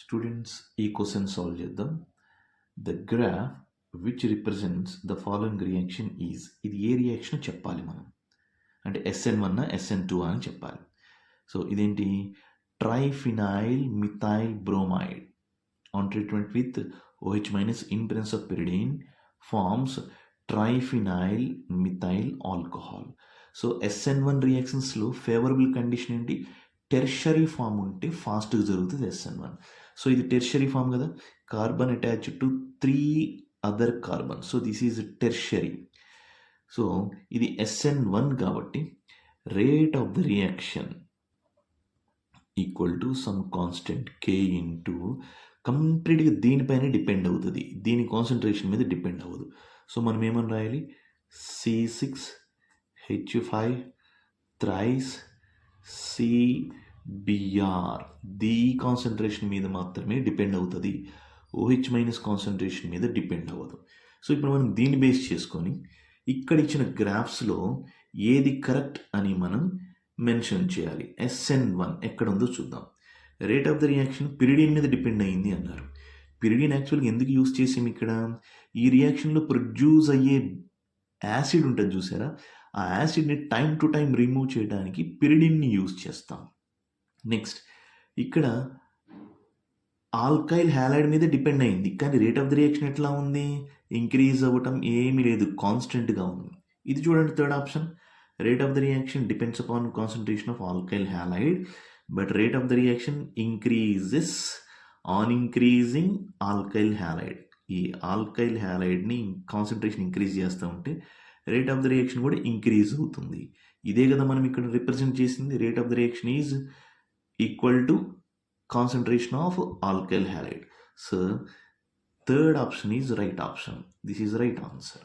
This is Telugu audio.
స్టూడెంట్స్ ఈ క్వశ్చన్ సాల్వ్ చేద్దాం. The graph which represents the following reaction is. ఇది ఏ రియాక్షన్ చెప్పాలి మనం, అంటే SN1 SN2 అని చెప్పాలి. సో ఇదేంటి, triphenyl methyl bromide on treatment with OH minus in presence of pyridine forms triphenyl methyl alcohol. So SN1 రియాక్షన్స్లో ఫేవరబుల్ కండిషన్ ఏంటి, టెర్షరీ ఫామ్ ఉంటే ఫాస్ట్గా జరుగుతుంది SN1. సో ఇది టెర్షరీ ఫామ్ కదా, carbon attached to 3 other carbon, so this is tertiary. So ఇది SN1 కాబట్టి rate of the reaction equal to some constant K into కంప్లీట్గా దీనిపైన డిపెండ్ అవుతుంది, దీని కాన్సన్ట్రేషన్ మీద డిపెండ్ అవ్వదు. సో మనం ఏమని రాయాలి, C6H5 thrice CBr, the concentration మీద మాత్రమే డిపెండ్ అవుతుంది, OH మైనస్ కాన్సన్ట్రేషన్ మీద డిపెండ్ అవ్వదు. సో ఇప్పుడు మనం దీన్ని బేస్ చేసుకొని ఇక్కడ ఇచ్చిన గ్రాఫ్స్లో ఏది కరెక్ట్ అని మనం మెన్షన్ చేయాలి. SN1 ఎక్కడ ఉందో చూద్దాం. Rate of the reaction pyridine మీద డిపెండ్ అయ్యింది అన్నారు. పిరిడిన్ యాక్చువల్గా ఎందుకు యూజ్ చేసాం ఇక్కడ, ఈ రియాక్షన్లో ప్రొడ్యూస్ అయ్యే యాసిడ్ ఉంటుంది చూసారా, ఆ యాసిడ్ని టైం టు టైం రిమూవ్ చేయడానికి పిరిడిన్ని యూజ్ చేస్తాం. నెక్స్ట్ ఇక్కడ ఆల్కైల్ హ్యాలైడ్ మీద డిపెండ్ అయింది, కానీ రేట్ ఆఫ్ ద రియాక్షన్ ఎట్లా ఉంది, ఇంక్రీజ్ అవ్వటం ఏమీ లేదు, కాన్స్టెంట్గా ఉంది. ఇది చూడండి third option, rate of the reaction depends upon concentration of alkyl halide but rate of the reaction increases on increasing alkyl halide. ఈ ఆల్కైల్ హ్యాలైడ్ని కాన్సన్ట్రేషన్ ఇంక్రీజ్ చేస్తూ ఉంటే రేట్ ఆఫ్ ద రియాక్షన్ కూడా ఇంక్రీజ్ అవుతుంది. ఇదే కదా మనం ఇక్కడ రిప్రజెంట్ చేసింది, rate of the reaction is equal to concentration of alkyl halide. So third option is right option. This is right answer.